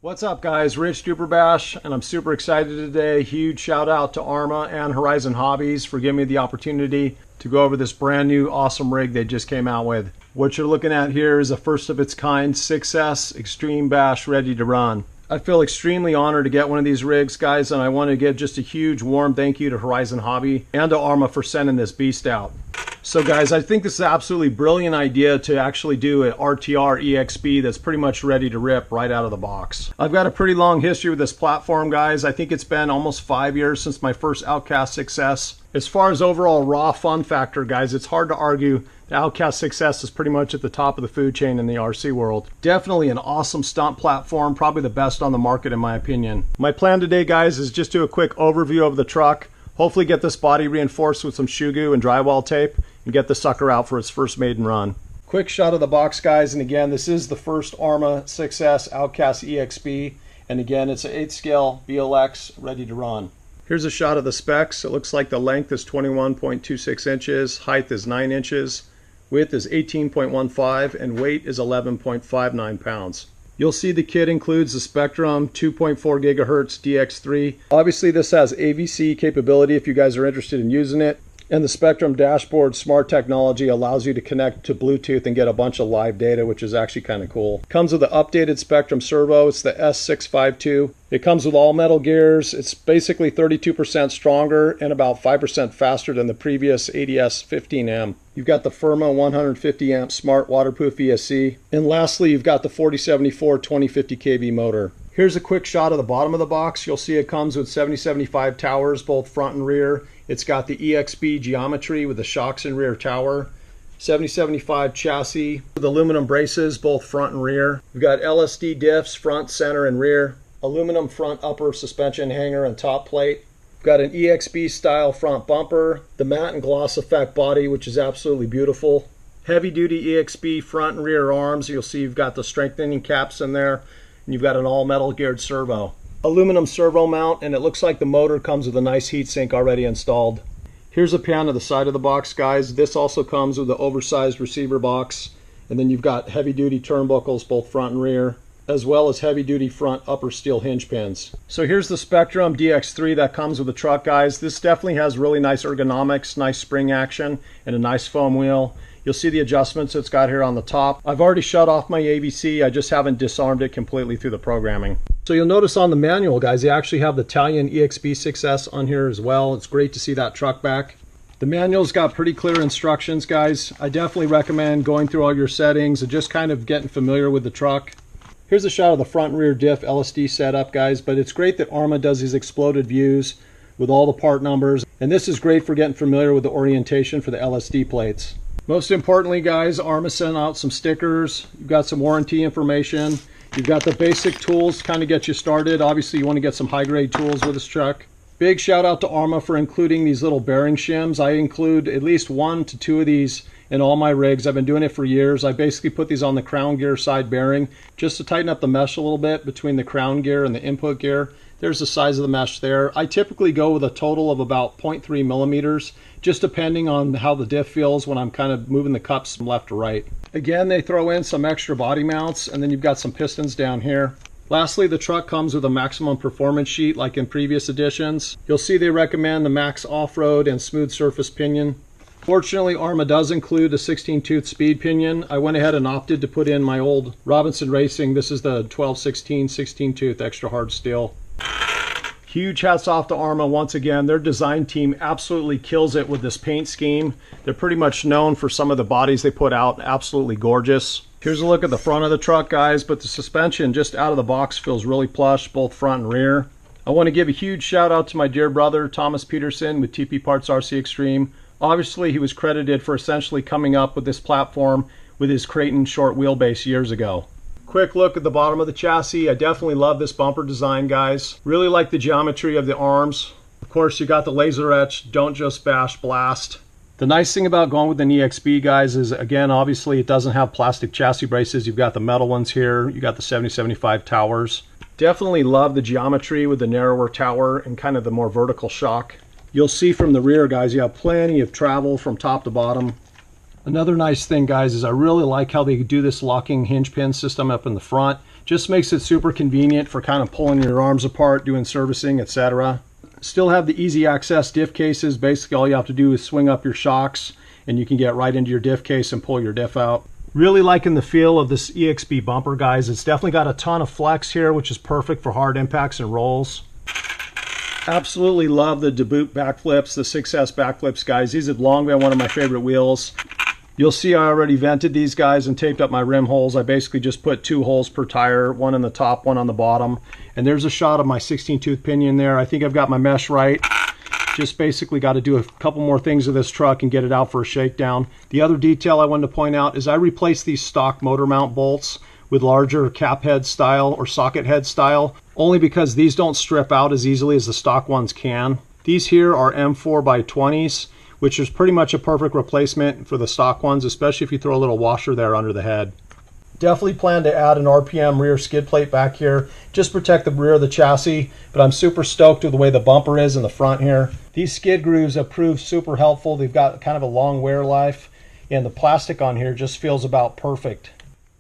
What's up guys, Rich Duperbash, and I'm super excited today. Huge shout out to Arrma and Horizon Hobbies for giving me the opportunity to go over this brand new awesome rig they just came out with. What you're looking at here is a first of its kind 6S Extreme Bash ready to run. I feel extremely honored to get one of these rigs, guys, and I want to give just a huge warm thank you to Horizon Hobby and to Arrma for sending this beast out. So guys, I think this is an absolutely brilliant idea to actually do an RTR EXP that's pretty much ready to rip right out of the box. I've got a pretty long history with this platform, guys. I think it's been almost 5 years since my first Outcast 6S. As far as overall raw fun factor, guys, it's hard to argue the Outcast 6S is pretty much at the top of the food chain in the RC world. Definitely an awesome stunt platform, probably the best on the market in my opinion. My plan today, guys, is just do a quick overview of the truck, hopefully get this body reinforced with some shoe goo and drywall tape, and get the sucker out for its first maiden run. Quick shot of the box, guys, and again, this is the first Arrma 6S Outcast EXP, and again, it's an 8th scale BLX ready to run. Here's a shot of the specs. It looks like the length is 21.26 inches, height is 9 inches, width is 18.15, and weight is 11.59 pounds. You'll see the kit includes the Spektrum 2.4 gigahertz DX3. Obviously, this has AVC capability if you guys are interested in using it. And the Spektrum dashboard smart technology allows you to connect to Bluetooth and get a bunch of live data, which is actually kind of cool. Comes with the updated Spektrum servo. It's the S652. It comes with all metal gears. It's basically 32% stronger and about 5% faster than the previous ADS 15M. You've got the Firma 150 amp smart waterproof ESC. And lastly, you've got the 4074 2050 kV motor. Here's a quick shot of the bottom of the box. You'll see it comes with 7075 towers, both front and rear. It's got the EXP geometry with the shocks and rear tower. 7075 chassis with aluminum braces, both front and rear. We've got LSD diffs, front, center, and rear. Aluminum front upper suspension hanger and top plate. We've got an EXP style front bumper. The matte and gloss effect body, which is absolutely beautiful. Heavy duty EXP front and rear arms. You'll see you've got the strengthening caps in there. And you've got an all metal geared servo. Aluminum servo mount, and it looks like the motor comes with a nice heatsink already installed. Here's a pan of the side of the box, guys. This also comes with the oversized receiver box, and then you've got heavy duty turnbuckles both front and rear, as well as heavy duty front upper steel hinge pins. So here's the Spektrum DX3 that comes with the truck, guys. This definitely has really nice ergonomics, nice spring action, and a nice foam wheel. You'll see the adjustments it's got here on the top. I've already shut off my AVC. I just haven't disarmed it completely through the programming. So you'll notice on the manual, guys, they actually have the Italian EXP 6S on here as well. It's great to see that truck back. The manual's got pretty clear instructions, guys. I definitely recommend going through all your settings and just kind of getting familiar with the truck. Here's a shot of the front and rear diff LSD setup, guys, but it's great that Arrma does these exploded views with all the part numbers. And this is great for getting familiar with the orientation for the LSD plates. Most importantly, guys, Arrma sent out some stickers. You've got some warranty information. You've got the basic tools to kind of get you started. Obviously, you want to get some high-grade tools with this truck. Big shout out to Arrma for including these little bearing shims. I include at least 1 to 2 of these in all my rigs. I've been doing it for years. I basically put these on the crown gear side bearing just to tighten up the mesh a little bit between the crown gear and the input gear. There's the size of the mesh there. I typically go with a total of about 0.3 millimeters, just depending on how the diff feels when I'm kind of moving the cups from left to right. Again, they throw in some extra body mounts, and then you've got some pistons down here. Lastly, the truck comes with a maximum performance sheet like in previous editions. You'll see they recommend the max off-road and smooth surface pinion. Fortunately, Arrma does include a 16-tooth speed pinion. I went ahead and opted to put in my old Robinson Racing. This is the 1216 16-tooth extra hard steel. Huge hats off to Arrma once again. Their design team absolutely kills it with this paint scheme. They're pretty much known for some of the bodies they put out. Absolutely gorgeous. Here's a look at the front of the truck, guys, but the suspension just out of the box feels really plush, both front and rear. I want to give a huge shout out to my dear brother, Thomas Peterson with TP Parts RC Extreme. Obviously, he was credited for essentially coming up with this platform with his Creighton short wheelbase years ago. Quick look at the bottom of the chassis. I definitely love this bumper design, guys. Really like the geometry of the arms. Of course, you got the laser etch, don't just bash, blast. The nice thing about going with an EXP, guys, is again, obviously it doesn't have plastic chassis braces. You've got the metal ones here. You got the 7075 towers. Definitely love the geometry with the narrower tower and kind of the more vertical shock. You'll see from the rear, guys, you have plenty of travel from top to bottom. Another nice thing, guys, is I really like how they do this locking hinge pin system up in the front. Just makes it super convenient for kind of pulling your arms apart, doing servicing, etc. Still have the easy access diff cases. Basically all you have to do is swing up your shocks and you can get right into your diff case and pull your diff out. Really liking the feel of this EXP bumper, guys. It's definitely got a ton of flex here, which is perfect for hard impacts and rolls. Absolutely love the DeBoot backflips, the 6S backflips, guys. These have long been one of my favorite wheels. You'll see I already vented these guys and taped up my rim holes. I basically just put 2 holes per tire, one in the top, one on the bottom. And there's a shot of my 16-tooth pinion there. I think I've got my mesh right. Just basically got to do a couple more things with this truck and get it out for a shakedown. The other detail I wanted to point out is I replaced these stock motor mount bolts with larger cap head style or socket head style, only because these don't strip out as easily as the stock ones can. These here are M4x20s, which is pretty much a perfect replacement for the stock ones, especially if you throw a little washer there under the head. Definitely plan to add an RPM rear skid plate back here, just protect the rear of the chassis, but I'm super stoked with the way the bumper is in the front here. These skid grooves have proved super helpful. They've got kind of a long wear life, and the plastic on here just feels about perfect.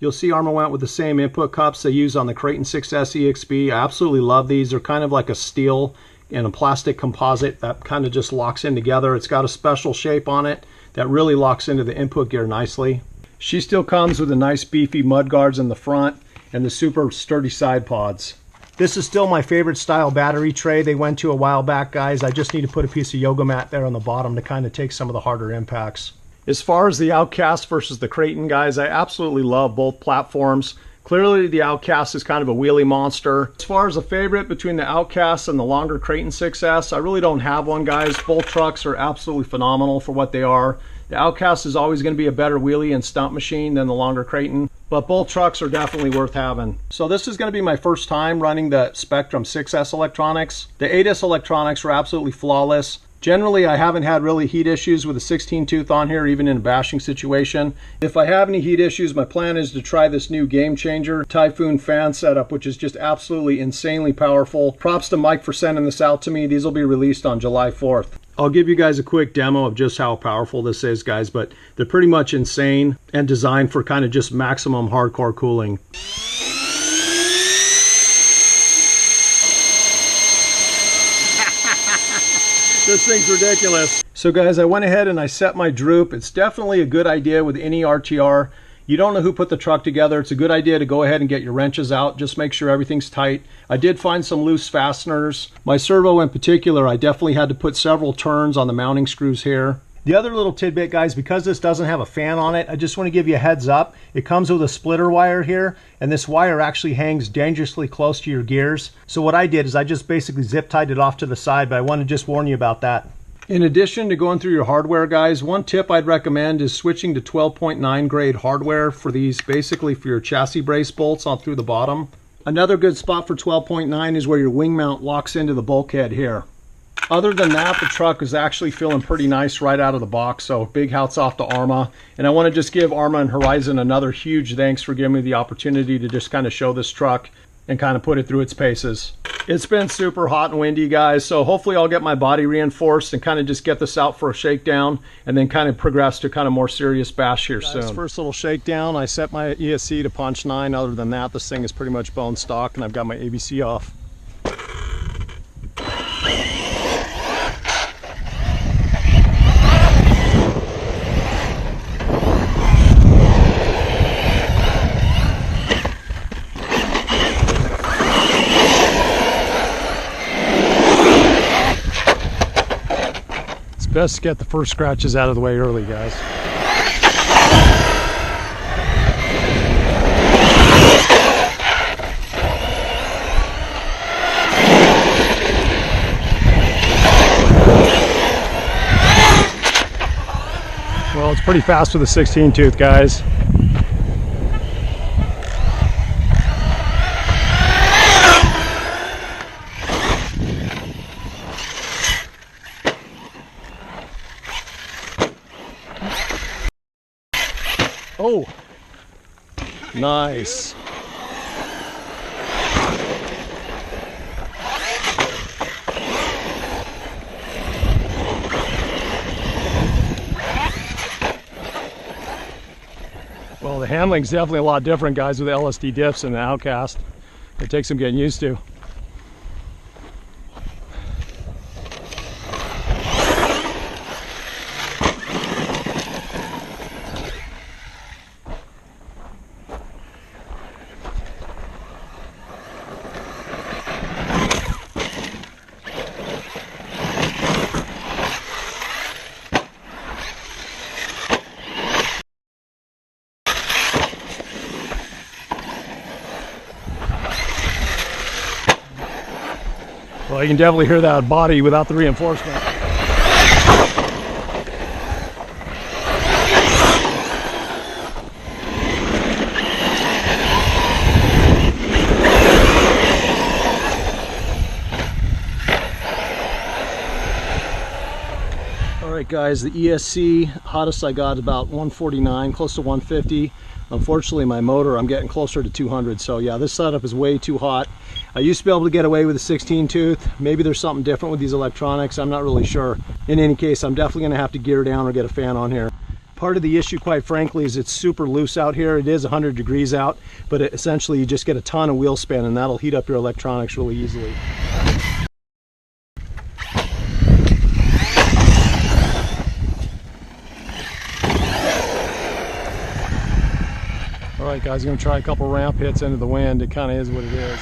You'll see Arrma went with the same input cups they use on the Kraton 6S EXP. I absolutely love these. They're kind of like a steel and a plastic composite that kind of just locks in together. It's got a special shape on it that really locks into the input gear nicely. She still comes with the nice beefy mud guards in the front and the super sturdy side pods. This is still my favorite style battery tray they went to a while back, guys. I just need to put a piece of yoga mat there on the bottom to kind of take some of the harder impacts. As far as the Outcast versus the Kraton, guys, I absolutely love both platforms. Clearly the Outcast is kind of a wheelie monster. As far as a favorite between the Outcast and the longer Kraton 6S, I really don't have one, guys. Both trucks are absolutely phenomenal for what they are. The Outcast is always going to be a better wheelie and stunt machine than the longer Kraton, but both trucks are definitely worth having. So this is going to be my first time running the Spektrum 6S electronics. The 8S electronics were absolutely flawless. Generally, I haven't had really heat issues with a 16-tooth on here, even in a bashing situation. If I have any heat issues, my plan is to try this new Game Changer Typhoon fan setup, which is just absolutely insanely powerful. Props to Mike for sending this out to me. These will be released on July 4th. I'll give you guys a quick demo of just how powerful this is, guys, but they're pretty much insane and designed for kind of just maximum hardcore cooling. This thing's ridiculous. So guys, I went ahead and I set my droop. It's definitely a good idea with any RTR. You don't know who put the truck together. It's a good idea to go ahead and get your wrenches out. Just make sure everything's tight. I did find some loose fasteners. My servo in particular, I definitely had to put several turns on the mounting screws here. The other little tidbit, guys, because this doesn't have a fan on it, I just want to give you a heads up. It comes with a splitter wire here, and this wire actually hangs dangerously close to your gears. So what I did is I just basically zip tied it off to the side, but I want to just warn you about that. In addition to going through your hardware, guys, one tip I'd recommend is switching to 12.9 grade hardware for these, basically for your chassis brace bolts on through the bottom. Another good spot for 12.9 is where your wing mount locks into the bulkhead here. Other than that, the truck is actually feeling pretty nice right out of the box, so big hats off to Arrma. And I want to just give Arrma and Horizon another huge thanks for giving me the opportunity to just kind of show this truck and kind of put it through its paces. It's been super hot and windy, guys, so hopefully I'll get my body reinforced and kind of just get this out for a shakedown and then kind of progress to kind of more serious bash here soon. First little shakedown, I set my ESC to punch 9. Other than that, this thing is pretty much bone stock, and I've got my ABC off. Best to get the first scratches out of the way early, guys. Well, it's pretty fast with a 16-tooth, guys. Oh, nice. Well, the handling's definitely a lot different, guys, with the LSD diffs and the Outcast. It takes some getting used to. Well, you can definitely hear that body without the reinforcement. Alright guys, the ESC hottest I got is about 149, close to 150. Unfortunately my motor, I'm getting closer to 200, so yeah, this setup is way too hot. I used to be able to get away with a 16 tooth. Maybe there's something different with these electronics, I'm not really sure. In any case, I'm definitely going to have to gear down or get a fan on here. Part of the issue, quite frankly, is it's super loose out here. It is 100 degrees out, but essentially you just get a ton of wheel spin and that'll heat up your electronics really easily. Alright guys, I'm going to try a couple ramp hits into the wind. It kind of is what it is.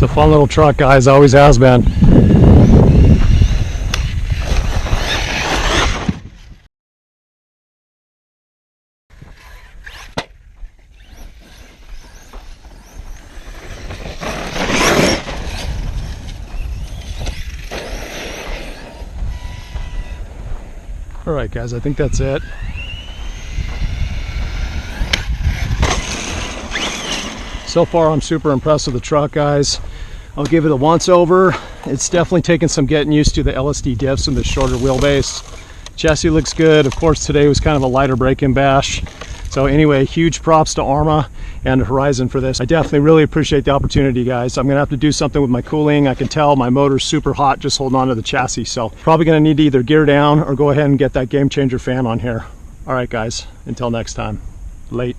It's a fun little truck, guys, always has been. Alright guys, I think that's it. So far I'm super impressed with the truck, guys. I'll give it a once over. It's definitely taken some getting used to the LSD diffs and the shorter wheelbase. Chassis looks good. Of course today was kind of a lighter break-in bash. So anyway, huge props to Arrma and Horizon for this. I definitely really appreciate the opportunity, guys. I'm gonna have to do something with my cooling. I can tell my motor's super hot just holding on to the chassis. So probably gonna need to either gear down or go ahead and get that Game Changer fan on here. All right guys, until next time, late.